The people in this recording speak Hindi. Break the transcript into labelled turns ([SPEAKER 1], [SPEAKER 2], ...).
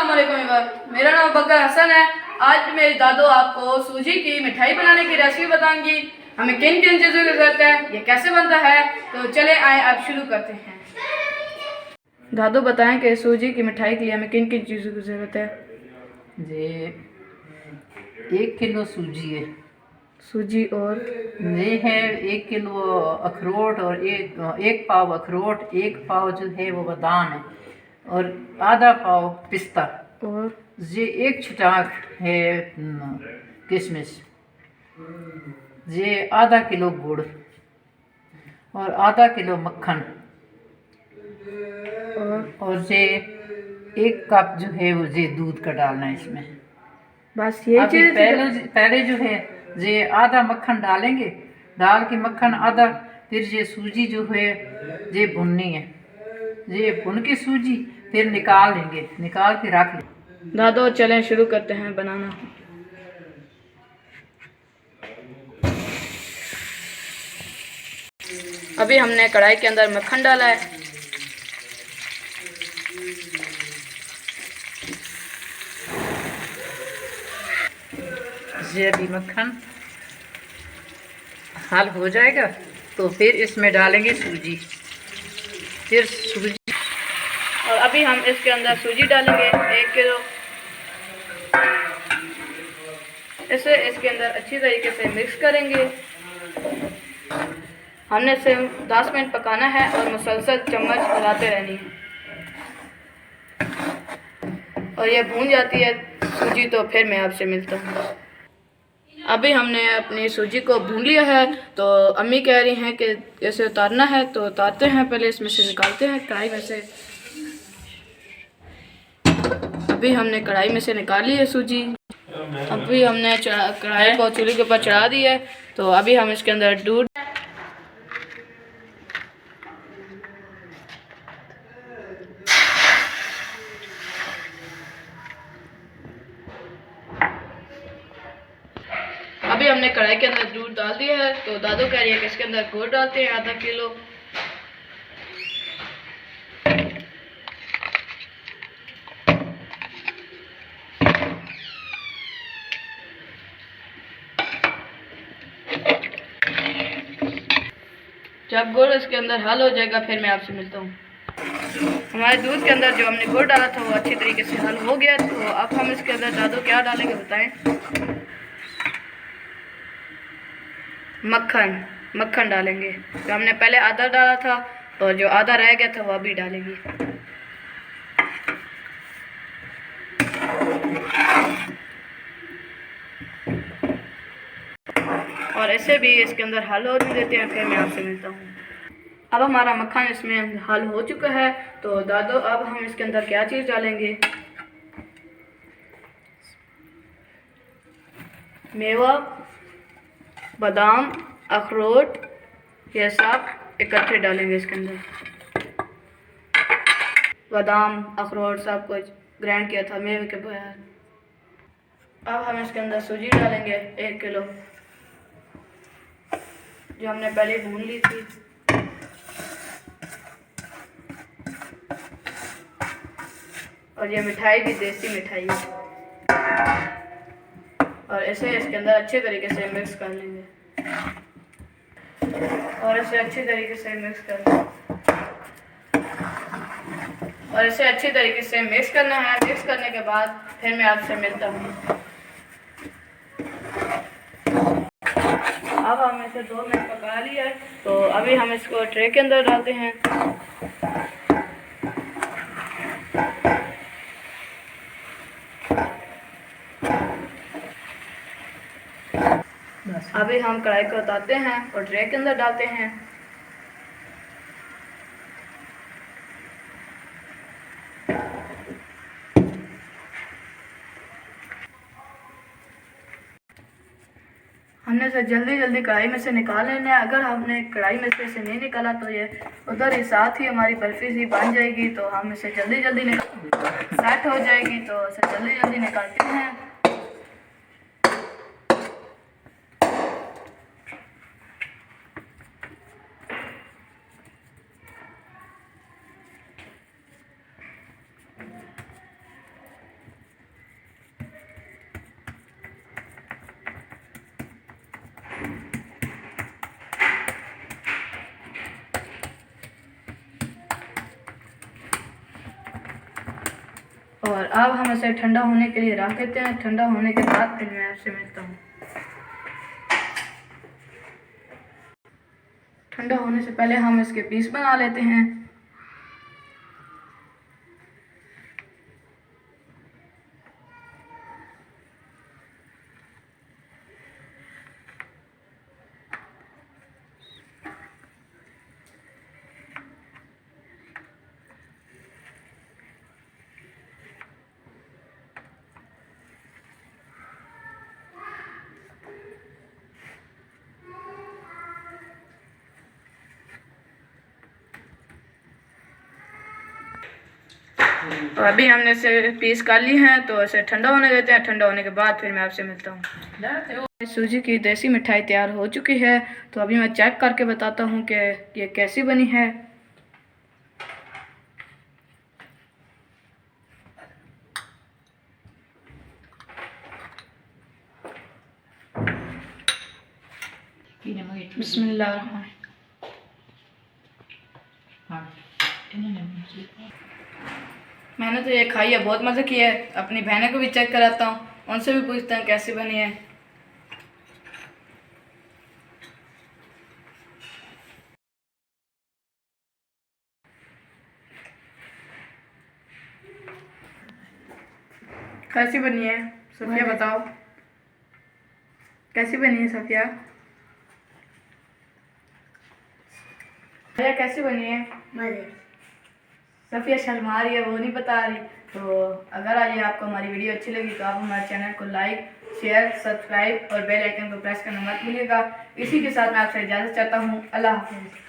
[SPEAKER 1] अस्सलामुअलैकुम। मेरा नाम बकर हसन है। आज मेरी दादू आपको सूजी की मिठाई बनाने की रेसिपी बताएंगी। हमें किन किन चीज़ों की ज़रूरत है, ये कैसे बनता है, तो चले आए अब शुरू करते हैं। दादू बताएं कि सूजी की मिठाई के लिए हमें किन किन चीज़ों की ज़रूरत है।
[SPEAKER 2] ये 1 किलो सूजी है।
[SPEAKER 1] सूजी और
[SPEAKER 2] ये है 1 किलो अखरोट और एक पाव अखरोट, 1 पाव जो है वो बादाम है और आधा पाव पिस्ता
[SPEAKER 1] और
[SPEAKER 2] ये 1 छटाक है किशमिश, ये आधा किलो गुड़ और आधा किलो मक्खन और ये 1 कप जो है वो ये दूध का डालना है इसमें।
[SPEAKER 1] बस ये चीज़
[SPEAKER 2] पहले जो है ये आधा मक्खन डालेंगे, डाल के मक्खन आधा, फिर ये सूजी जो है ये भुननी है, ये भुन के सूजी फिर निकाल लेंगे, निकाल के रख लेंगे।
[SPEAKER 1] दादू चलें शुरू करते हैं बनाना। अभी हमने कढ़ाई के अंदर मक्खन डाला है।
[SPEAKER 2] ये अभी मक्खन हल हो जाएगा तो फिर इसमें डालेंगे सूजी, फिर सूजी
[SPEAKER 1] और अभी हम इसके अंदर सूजी डालेंगे 1 किलो। इसे इसके अंदर अच्छी तरीके से मिक्स करेंगे। हमने इसे 10 मिनट पकाना है और मुसलसल चम्मच हिलाते रहनी है। और ये भून जाती है सूजी तो फिर मैं आपसे मिलता हूँ। अभी हमने अपनी सूजी को भून लिया है, तो अम्मी कह रही हैं कि इसे उतारना है, तो उतारते हैं। पहले इसमें से निकालते हैं कढ़ाई में से। अभी हमने कढ़ाई में से निकाल ली है सूजी। अभी हमने कढ़ाई को चूल्हे के ऊपर चढ़ा दी है, तो अभी हम इसके अंदर दूध अभी हमने कढ़ाई के अंदर दूध डाल दिया है, तो दादू कह रही है कि इसके अंदर गुड़ डालते हैं आधा किलो। जब गुड़ इसके अंदर हल हो जाएगा फिर मैं आपसे मिलता हूँ। हमारे दूध के अंदर जो हमने गुड़ डाला था वो अच्छी तरीके से हल हो गया, तो अब हम इसके अंदर दादू क्या डालेंगे बताएं। मक्खन डालेंगे। तो हमने पहले आधा डाला था और जो आधा रह गया था वो अभी डालेंगे। और ऐसे भी इसके अंदर हल होने देते हैं, फिर मैं आपसे मिलता हूँ। अब हमारा मक्खन इसमें हल हो चुका है, तो दादू अब हम इसके अंदर क्या चीज़ डालेंगे। मेवा, बादाम, अखरोट, ये सब इकट्ठे डालेंगे इसके अंदर। बादाम अखरोट सब कुछ ग्राइंड किया था मेवे के बाद। अब हम इसके अंदर सूजी डालेंगे 1 किलो, जो हमने पहले भून ली थी। और ये मिठाई भी देसी मिठाई है। और इसे इसके अंदर अच्छे तरीके से मिक्स कर लेंगे और इसे अच्छी तरीके से मिक्स करना है। मिक्स करने के बाद फिर मैं आपसे मिलता हूँ। अब हम इसे 2 मिनट पका लिया है, तो अभी हम इसको ट्रे के अंदर डालते हैं। अभी हम कढ़ाई को उतारते हैं और ट्रे के अंदर डालते हैं। हमने इसे जल्दी जल्दी कढ़ाई में से निकाल लेना है। अगर हमने कढ़ाई में से इसे नहीं निकाला तो ये उधर ही साथ ही हमारी बर्फी सी बन जाएगी, तो हम इसे जल्दी जल्दी सेट हो जाएगी, तो इसे जल्दी जल्दी निकालते हैं। और अब हम इसे ठंडा होने के लिए रख देते हैं। ठंडा होने के बाद फिर मैं आपसे मिलता हूँ। ठंडा होने से पहले हम इसके पीस बना लेते हैं। और अभी हमने इसे पीस कर ली हैं, तो इसे ठंडा होने देते हैं। ठंडा होने के बाद फिर मैं आपसे मिलता हूँ। सूजी की देसी मिठाई तैयार हो चुकी है, तो अभी मैं चेक करके बताता हूँ कि ये कैसी बनी है। बिस्मिल्लाह। मैंने तो ये खाई है, बहुत मज़े की है। अपनी बहनों को भी चेक कराता हूँ, उनसे भी पूछता हूँ कैसी बनी है। कैसी बनी है सफिया, बताओ कैसी बनी है सफिया? भैया कैसी बनी है? सफिया शर्मा रही है, वो नहीं बता रही। तो अगर आज आपको हमारी वीडियो अच्छी लगी तो आप हमारे चैनल को लाइक, शेयर, सब्सक्राइब और बेल आइकन को प्रेस करना मत भूलिएगा। इसी के साथ मैं आपसे इजाज़त चाहता हूँ। अल्लाह हाफ़िज़।